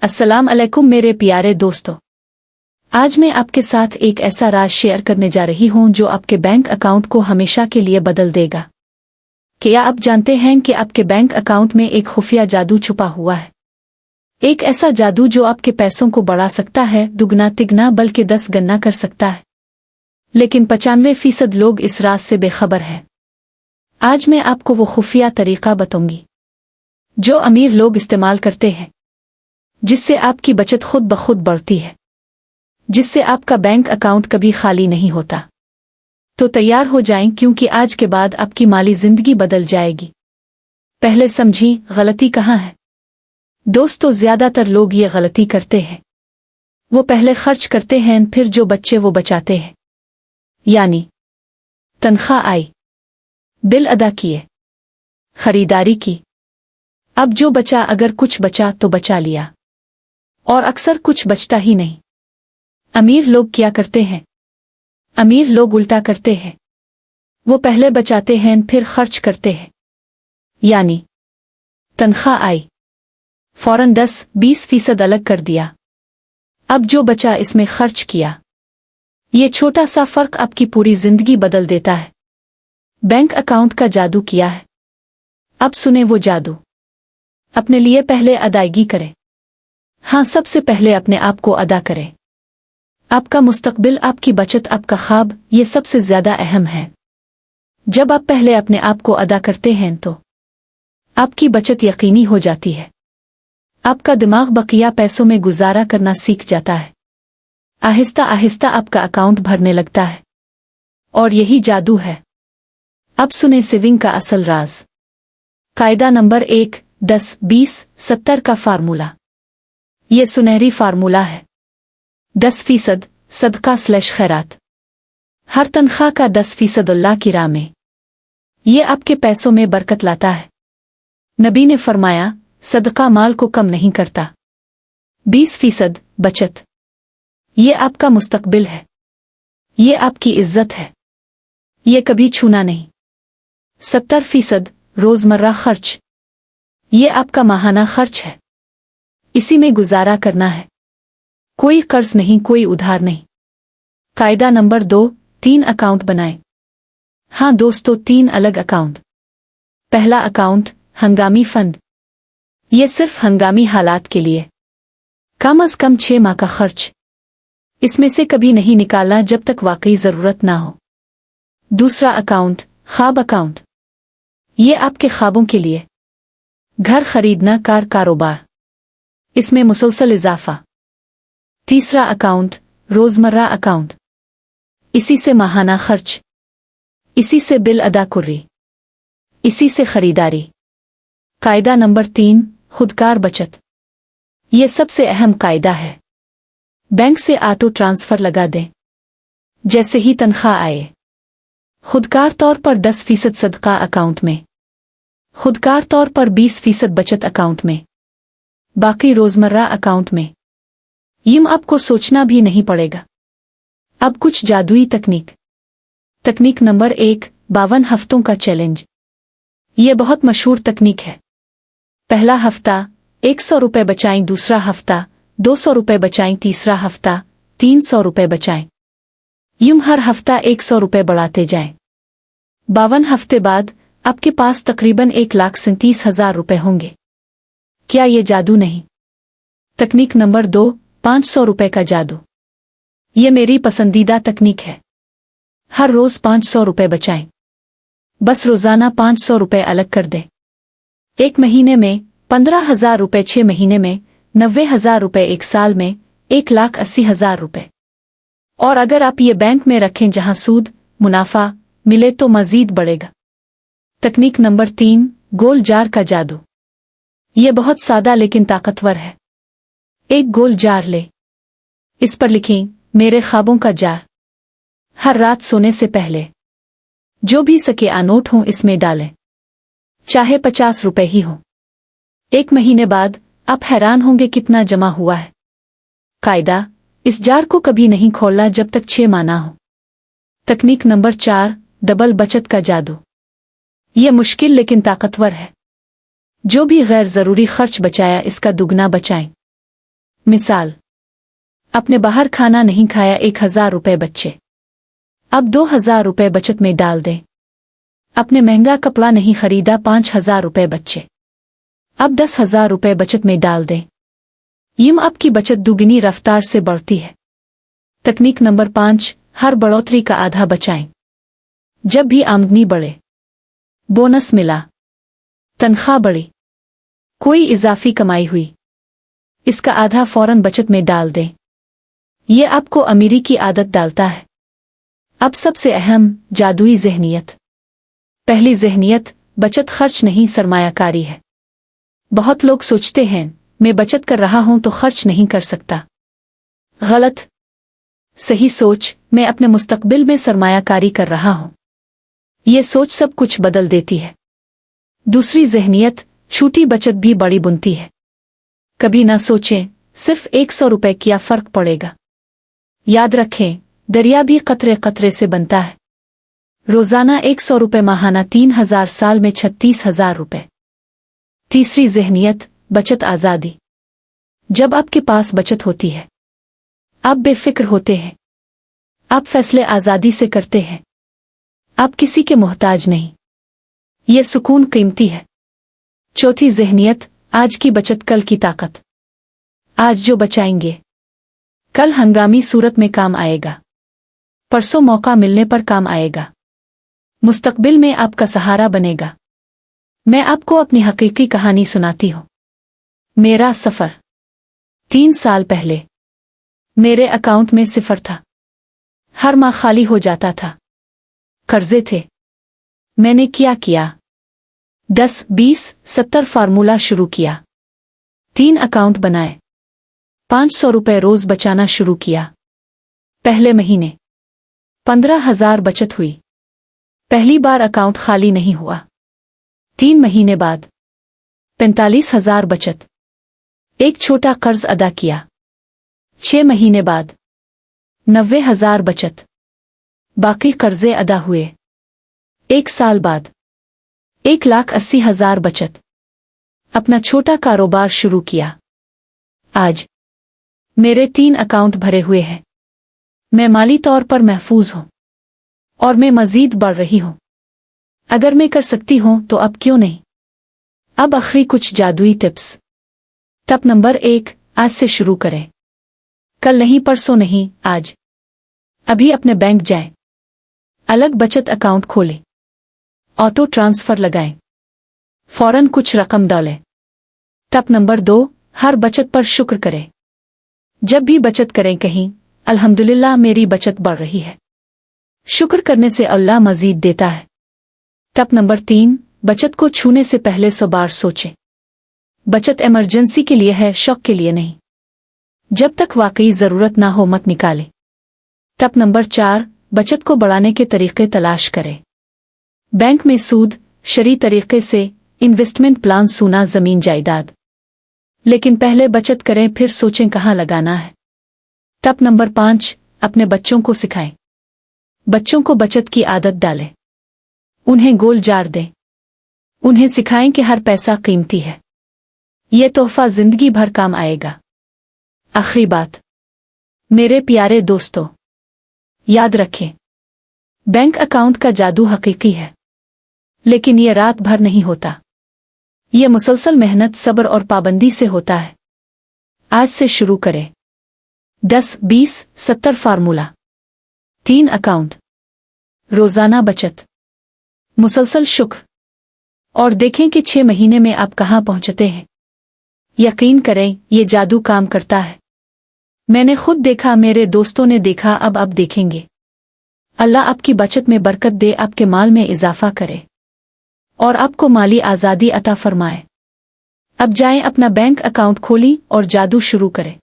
अस्सलाम अलैकुम मेरे प्यारे दोस्तों। आज मैं आपके साथ एक ऐसा राज शेयर करने जा रही हूं जो आपके बैंक अकाउंट को हमेशा के लिए बदल देगा। क्या आप जानते हैं कि आपके बैंक अकाउंट में एक खुफिया जादू छुपा हुआ है? एक ऐसा जादू जो आपके पैसों को बढ़ा सकता है, दुगना तिगना बल्कि 10 गुना कर सकता है। लेकिन 95% लोग इस राज से बेखबर हैं। आज मैं आपको वो खुफिया तरीका बताऊंगी जो अमीर लोग इस्तेमाल करते हैं, जिससे आपकी बचत खुद ब खुद बढ़ती है, जिससे आपका बैंक अकाउंट कभी खाली नहीं होता। तो तैयार हो जाएं, क्योंकि आज के बाद आपकी माली जिंदगी बदल जाएगी। पहले समझी गलती कहाँ है। दोस्तों, ज्यादातर लोग ये गलती करते हैं, वो पहले खर्च करते हैं, फिर जो बच्चे वो बचाते हैं। यानी तनख्वाह आई, बिल अदा किए, खरीदारी की, अब जो बचा, अगर कुछ बचा तो बचा लिया, और अक्सर कुछ बचता ही नहीं। अमीर लोग क्या करते हैं? अमीर लोग उल्टा करते हैं, वो पहले बचाते हैं फिर खर्च करते हैं। यानी तनख्वाह आई, फौरन 10-20% अलग कर दिया, अब जो बचा इसमें खर्च किया। ये छोटा सा फर्क आपकी पूरी जिंदगी बदल देता है। बैंक अकाउंट का जादू क्या है? अब सुने वो जादू। अपने लिए पहले अदायगी करें। हाँ, सबसे पहले अपने आप को अदा करें। आपका मुस्तकबिल, आपकी बचत, आपका ख्वाब, ये सबसे ज्यादा अहम है। जब आप पहले अपने आप को अदा करते हैं तो आपकी बचत यकीनी हो जाती है। आपका दिमाग बकिया पैसों में गुजारा करना सीख जाता है। आहिस्ता आहिस्ता आपका अकाउंट भरने लगता है, और यही जादू है। अब सुने सेविंग का असल राज। कायदा नंबर 1, 10-20-70 का फार्मूला। ये सुनहरी फार्मूला है। 10% सदका/खैरात। हर तनख्वाह का 10% अल्लाह की राह में। ये आपके पैसों में बरकत लाता है। नबी ने फरमाया, सदका माल को कम नहीं करता। 20% बचत। ये आपका मुस्तकबिल है, ये आपकी इज्जत है, ये कभी छूना नहीं। 70% रोजमर्रा खर्च। ये आपका माहाना खर्च है, इसी में गुजारा करना है। कोई कर्ज नहीं, कोई उधार नहीं। कायदा नंबर 2, 3 अकाउंट बनाएं। हाँ दोस्तों, 3 अलग अकाउंट। पहला अकाउंट हंगामी फंड। ये सिर्फ हंगामी हालात के लिए, कम से कम 6 माह का खर्च। इसमें से कभी नहीं निकालना जब तक वाकई जरूरत ना हो। दूसरा अकाउंट ख्वाब अकाउंट। ये आपके ख्वाबों के लिए, घर खरीदना, कार, कारोबार, इसमें मुसलसल इजाफा। तीसरा अकाउंट रोजमर्रा अकाउंट। इसी से माहाना खर्च, इसी से बिल अदा कुर्री, इसी से खरीदारी। कायदा नंबर 3 खुदकार बचत। ये सबसे अहम कायदा है। बैंक से ऑटो ट्रांसफर लगा दें, जैसे ही तनख्वाह आए। खुदकार तौर पर 10% सदका अकाउंट में, खुदकार तौर पर 20% बचत अकाउंट में, बाकी रोजमर्रा अकाउंट में। यूं आपको सोचना भी नहीं पड़ेगा। अब कुछ जादुई तकनीक। तकनीक नंबर 1, 52 हफ्तों का चैलेंज। ये बहुत मशहूर तकनीक है। पहला हफ्ता 100 रुपये बचाएं, दूसरा हफ्ता 200 रुपये बचाएं, तीसरा हफ्ता 300 रुपये बचाएं। यूं हर हफ्ता 100 रुपये बढ़ाते जाएं। 52 हफ्ते बाद आपके पास तकरीबन 1,37,000 रुपये होंगे। क्या ये जादू नहीं? तकनीक नंबर 2, 500 रुपये का जादू। ये मेरी पसंदीदा तकनीक है। हर रोज 500 रुपये बचाएं। बस रोजाना 500 रुपये अलग कर दें। 1 महीने में 15,000 रुपये, 6 महीने में 90,000 रुपये, 1 साल में 1,80,000 रुपये। और अगर आप ये बैंक में रखें जहां सूद मुनाफा मिले तो मजीद बढ़ेगा। तकनीक नंबर 3, गोल जार का जादू। ये बहुत सादा लेकिन ताकतवर है। एक गोल जार ले, इस पर लिखें मेरे ख्वाबों का जार। हर रात सोने से पहले जो भी सके नोट हों इसमें डालें, चाहे 50 रुपये ही हो। 1 महीने बाद आप हैरान होंगे कितना जमा हुआ है। कायदा, इस जार को कभी नहीं खोलना जब तक 6 माह ना हो। तकनीक नंबर 4, डबल बचत का जादू। यह मुश्किल लेकिन ताकतवर है। जो भी गैर जरूरी खर्च बचाया, इसका दुगना बचाएं। मिसाल, आपने बाहर खाना नहीं खाया 1000 रुपये बच्चे, अब 2000 रुपये बचत में डाल दें। आपने महंगा कपड़ा नहीं खरीदा 5000 रुपये बच्चे, अब 10,000 रुपये बचत में डाल दें। यूं आपकी बचत दुगनी रफ्तार से बढ़ती है। तकनीक नंबर 5, हर बढ़ोतरी का आधा बचाएं। जब भी आमदनी बढ़े, बोनस मिला, तनख्वाह बढ़ी, कोई इजाफी कमाई हुई, इसका आधा फौरन बचत में डाल दें। ये आपको अमीरी की आदत डालता है। अब सबसे अहम, जादुई ज़हनियत। पहली ज़हनियत, बचत खर्च नहीं सरमायाकारी है। बहुत लोग सोचते हैं मैं बचत कर रहा हूं तो खर्च नहीं कर सकता। गलत। सही सोच, मैं अपने मुस्तकबिल में सरमायाकारी कर रहा हूं। ये सोच सब कुछ बदल देती है। दूसरी ज़हनियत, छोटी बचत भी बड़ी बुनती है। कभी ना सोचें सिर्फ 100 रुपये क्या फर्क पड़ेगा। याद रखें, दरिया भी कतरे कतरे से बनता है। रोजाना 100 रुपये, माहाना 3000, साल में 36,000 रुपये। तीसरी ज़हनियत, बचत आज़ादी। जब आपके पास बचत होती है, आप बेफिक्र होते हैं। आप फैसले आज़ादी से करते हैं। आप किसी के मोहताज नहीं। ये सुकून कीमती है। चौथी ज़हनियत, आज की बचत कल की ताकत। आज जो बचाएंगे, कल हंगामी सूरत में काम आएगा। परसों मौका मिलने पर काम आएगा। मुस्तकबिल में आपका सहारा बनेगा। मैं आपको अपनी हकीकी कहानी सुनाती हूँ। मेरा सफ़र। 3 साल पहले मेरे अकाउंट में 0 था। हर माह खाली हो जाता था। कर्जे थे। मैंने क्या किया? 10, 20, 70 फार्मूला शुरू किया। 3 अकाउंट बनाए। 500 रुपये रोज बचाना शुरू किया। पहले महीने 15,000 बचत हुई। पहली बार अकाउंट खाली नहीं हुआ। 3 महीने बाद 45,000 बचत। एक छोटा कर्ज अदा किया। 6 महीने बाद 90,000 बचत। बाकी कर्जे अदा हुए। 1 साल बाद 1,80,000 बचत। अपना छोटा कारोबार शुरू किया। आज मेरे 3 अकाउंट भरे हुए हैं। मैं माली तौर पर महफूज हूं और मैं मजीद बढ़ रही हूं। अगर मैं कर सकती हूं तो अब क्यों नहीं? अब आखिरी कुछ जादुई टिप्स। टिप नंबर 1, आज से शुरू करें। कल नहीं, परसों नहीं, आज। अभी अपने बैंक जाएं। अलग बचत अकाउंट खोलें। ऑटो ट्रांसफर लगाएं। फौरन कुछ रकम डालें। टिप नंबर 2, हर बचत पर शुक्र करें। जब भी बचत करें कहीं, अल्हम्दुलिल्लाह मेरी बचत बढ़ रही है। शुक्र करने से अल्लाह मजीद देता है। टिप नंबर 3, बचत को छूने से पहले 100 बार सोचें। बचत इमरजेंसी के लिए है, शौक के लिए नहीं। जब तक वाकई जरूरत ना हो मत निकालें। टिप नंबर 4, बचत को बढ़ाने के तरीके तलाश करें। बैंक में सूद, शरई तरीके से, इन्वेस्टमेंट प्लान, सोना, जमीन, जायदाद। लेकिन पहले बचत करें, फिर सोचें कहाँ लगाना है। टिप नंबर 5, अपने बच्चों को सिखाएं। बच्चों को बचत की आदत डालें। उन्हें गोल जार दें। उन्हें सिखाएं कि हर पैसा कीमती है। यह तोहफा जिंदगी भर काम आएगा। आखिरी बात, मेरे प्यारे दोस्तों, याद रखें, बैंक अकाउंट का जादू हकीकी है, लेकिन यह रात भर नहीं होता। यह मुसलसल मेहनत, सब्र और पाबंदी से होता है। आज से शुरू करें। 10, 20, 70 फार्मूला। 3 अकाउंट, रोजाना बचत, मुसलसल शुक्र, और देखें कि 6 महीने में आप कहां पहुंचते हैं। यकीन करें, ये जादू काम करता है। मैंने खुद देखा, मेरे दोस्तों ने देखा, अब आप देखेंगे। अल्लाह आपकी बचत में बरकत दे, आपके माल में इजाफा करे और आपको माली आज़ादी अता फरमाए। अब जाएं, अपना बैंक अकाउंट खोलें और जादू शुरू करें।